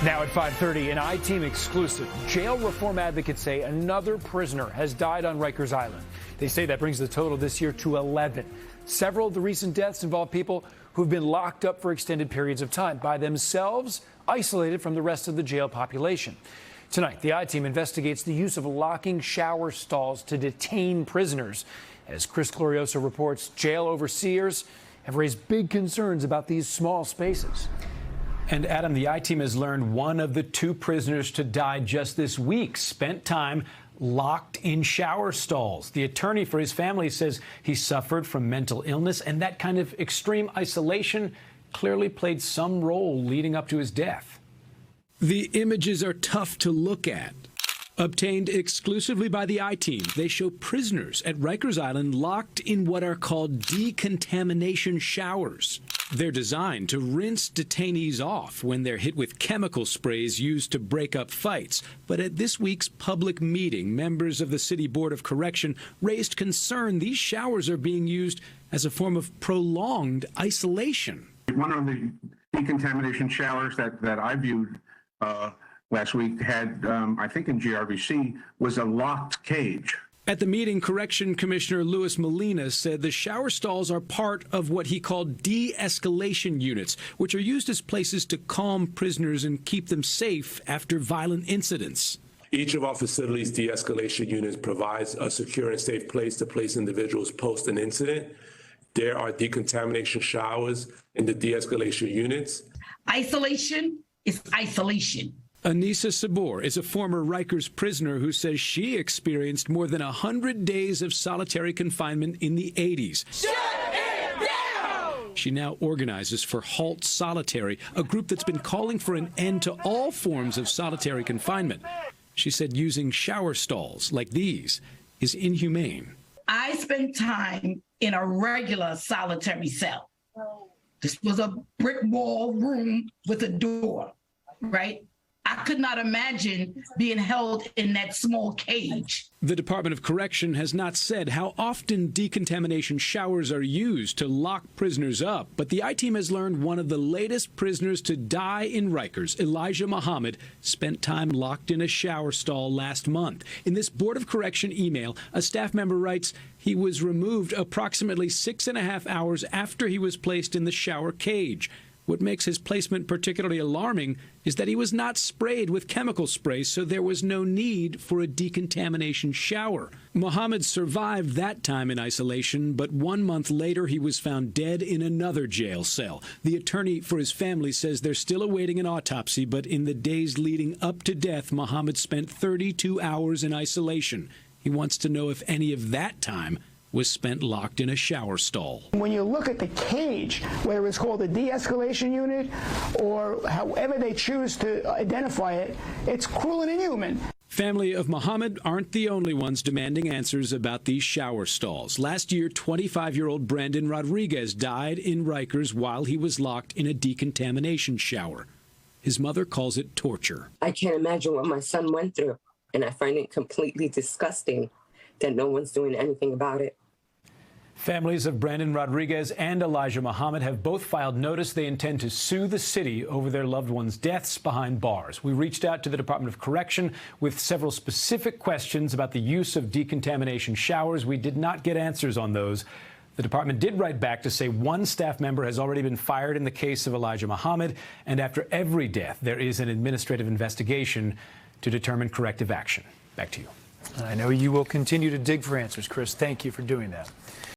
Now at 5:30, an I-Team exclusive. Jail reform advocates say another prisoner has died on Rikers Island. They say that brings the total this year to 11. Several of the recent deaths involve people who've been locked up for extended periods of time by themselves, isolated from the rest of the jail population. Tonight, the I-Team investigates the use of locking shower stalls to detain prisoners. As Chris Glorioso reports, jail overseers have raised big concerns about these small spaces. And Adam, the I-Team has learned one of the two prisoners to die just this week spent time locked in shower stalls. The attorney for his family says he suffered from mental illness, and that kind of extreme isolation clearly played some role leading up to his death. The images are tough to look at. Obtained exclusively by the I-Team, they show prisoners at Rikers Island locked in what are called decontamination showers. They're designed to rinse detainees off when they're hit with chemical sprays used to break up fights. But at this week's public meeting, members of the City Board of Correction raised concern these showers are being used as a form of prolonged isolation. One of the decontamination showers that I viewed last week had, I think in GRVC, was a locked cage. At the meeting, Correction Commissioner Luis Molina said the shower stalls are part of what he called de-escalation units, which are used as places to calm prisoners and keep them safe after violent incidents. Each of our facilities' de-escalation units provides a secure and safe place to place individuals post an incident. There are decontamination showers in the de-escalation units. Isolation is isolation. Anissa Sabor is a former Rikers prisoner who says she experienced more than 100 days of solitary confinement in the 80s. Shut it down! She now organizes for Halt Solitary, a group that's been calling for an end to all forms of solitary confinement. She said using shower stalls like these is inhumane. I spent time in a regular solitary cell. This was a brick wall room with a door, right? I could not imagine being held in that small cage. The Department of Correction has not said how often decontamination showers are used to lock prisoners up, but the I-Team has learned one of the latest prisoners to die in Rikers, Elijah Muhammad, spent time locked in a shower stall last month. In this Board of Correction email, a staff member writes he was removed approximately 6.5 hours after he was placed in the shower cage. What makes his placement particularly alarming is that he was not sprayed with chemical spray, so there was no need for a decontamination shower. Muhammad survived that time in isolation, but 1 month later he was found dead in another jail cell. The attorney for his family says they're still awaiting an autopsy, but in the days leading up to death, Muhammad spent 32 hours in isolation. He wants to know if any of that time was spent locked in a shower stall. When you look at the cage, whether it's called a de-escalation unit or however they choose to identify it, it's cruel and inhuman. Family of Muhammad aren't the only ones demanding answers about these shower stalls. Last year, 25-year-old Brandon Rodriguez died in Rikers while he was locked in a decontamination shower. His mother calls it torture. I can't imagine what my son went through, and I find it completely disgusting that no one's doing anything about it. Families of Brandon Rodriguez and Elijah Muhammad have both filed notice they intend to sue the city over their loved ones' deaths behind bars. We reached out to the Department of Correction with several specific questions about the use of decontamination showers. We did not get answers on those. The department did write back to say one staff member has already been fired in the case of Elijah Muhammad, and after every death, there is an administrative investigation to determine corrective action. Back to you. I know you will continue to dig for answers, Chris. Thank you for doing that.